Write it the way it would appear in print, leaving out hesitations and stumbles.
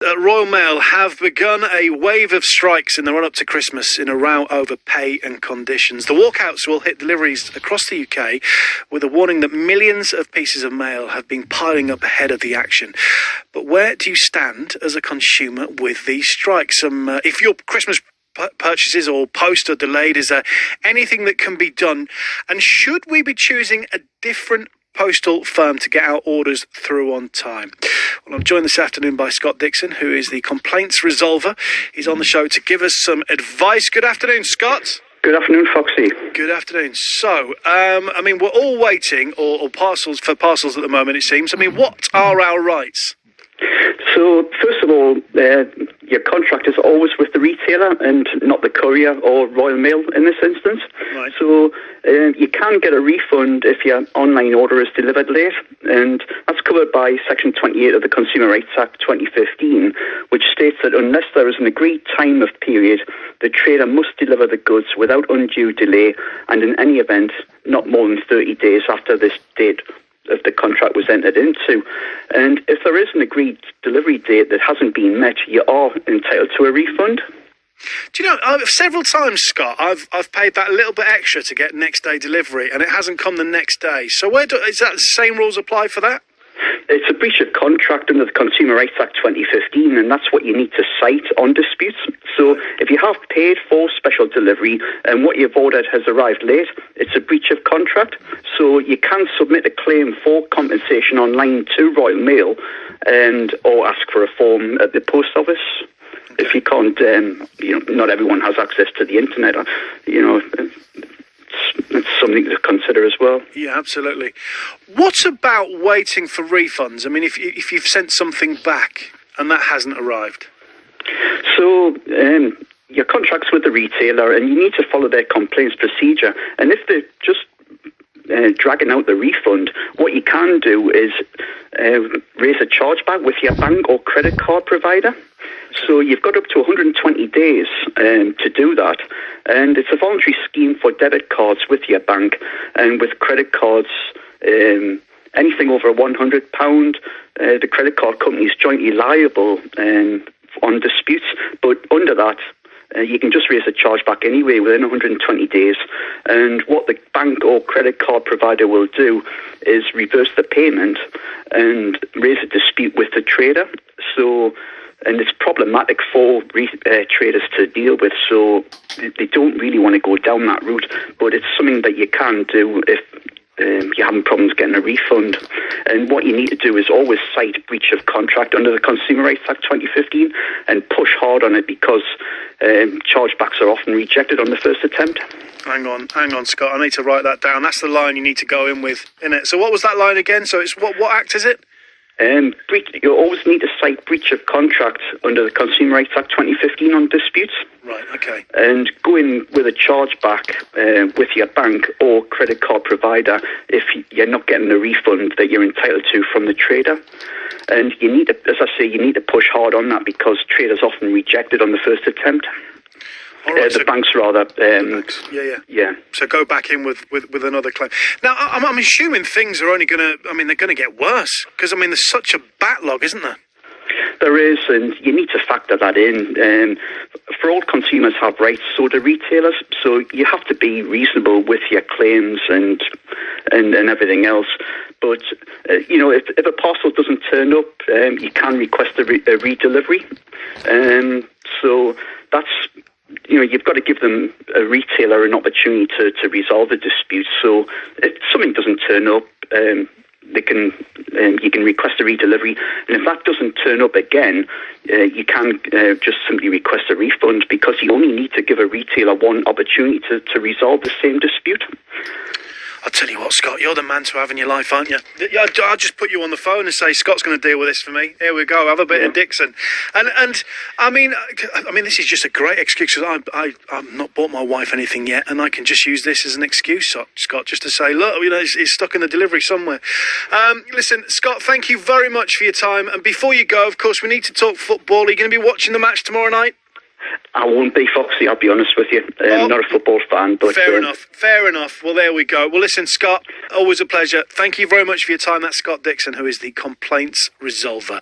at Royal Mail have begun a wave of strikes in the run-up to Christmas in a row over pay and conditions. The walkouts will hit deliveries across the UK with a warning that millions of pieces of mail have been piling up ahead of the action. But where do you stand as a consumer with these strikes? If your Christmas purchases or post are delayed, is there anything that can be done? And should we be choosing a different postal firm to get our orders through on time? Well, I'm joined this afternoon by Scott Dixon, who is the complaints resolver. He's on the show to give us some advice. Good afternoon, Scott. Good afternoon, Foxy. Good afternoon. So, we're all waiting for parcels at the moment, it seems. What are our rights? So, first of all, your contract is always with the retailer and not the courier or Royal Mail in this instance. Right. So, you can get a refund if your online order is delivered late, and that's covered by Section 28 of the Consumer Rights Act 2015, which states that unless there is an agreed time of period, the trader must deliver the goods without undue delay, and in any event, not more than 30 days after this date if the contract was entered into. And if there is an agreed delivery date that hasn't been met, you are entitled to a refund. Do you know, several times, Scott, I've paid that little bit extra to get next day delivery, and it hasn't come the next day. So is that the same rules apply for that? It's a breach of contract under the Consumer Rights Act 2015, and that's what you need to cite on disputes. So if you have paid for special delivery and what you've ordered has arrived late, it's a breach of contract. So you can submit a claim for compensation online to Royal Mail or ask for a form at the post office. Okay. If you can't, not everyone has access to the internet, it's something to consider as well. Yeah, absolutely. What about waiting for refunds? If you've sent something back and that hasn't arrived? So, your contract's with the retailer and you need to follow their complaints procedure. And if they're just dragging out the refund, what you can do is raise a chargeback with your bank or credit card provider. So you've got up to 120 days to do that. And it's a voluntary scheme for debit cards with your bank, and with credit cards, anything over £100, the credit card company is jointly liable on disputes. But under that, you can just raise a chargeback anyway within 120 days. And what the bank or credit card provider will do is reverse the payment and raise a dispute with the trader. And it's problematic for traders to deal with, so they don't really want to go down that route. But it's something that you can do if you're having problems getting a refund. And what you need to do is always cite breach of contract under the Consumer Rights Act 2015 and push hard on it, because chargebacks are often rejected on the first attempt. Hang on, Scott. I need to write that down. That's the line you need to go in with, innit? So what was that line again? So it's what act is it? You always need to cite breach of contract under the Consumer Rights Act 2015 on disputes. Right, okay. And go in with a chargeback with your bank or credit card provider if you're not getting the refund that you're entitled to from the trader. And you need to, as I say, you need to push hard on that, because traders often reject it on the first attempt. Right, the banks rather. Yeah. So go back in with another claim. Now, I'm assuming things are only going to, they're going to get worse, because, there's such a backlog, isn't there? There is, and you need to factor that in. For all consumers have rights, so do retailers. So you have to be reasonable with your claims and everything else. But, if a parcel doesn't turn up, you can request a redelivery. So that's... you've got to give a retailer an opportunity to resolve the dispute. So if something doesn't turn up, you can request a redelivery. And if that doesn't turn up again, you can just simply request a refund, because you only need to give a retailer one opportunity to resolve the same dispute. I'll tell you what, Scott, you're the man to have in your life, aren't you? I'll just put you on the phone and say, Scott's going to deal with this for me. Here we go, have a bit of Dixon. And this is just a great excuse, because I've not bought my wife anything yet, and I can just use this as an excuse, Scott, just to say, look, it's stuck in the delivery somewhere. Listen, Scott, thank you very much for your time. And before you go, of course, we need to talk football. Are you going to be watching the match tomorrow night? I won't be, Foxy, I'll be honest with you. I'm not a football fan. But Fair enough. Well, there we go. Well, listen, Scott, always a pleasure. Thank you very much for your time. That's Scott Dixon, who is the complaints resolver.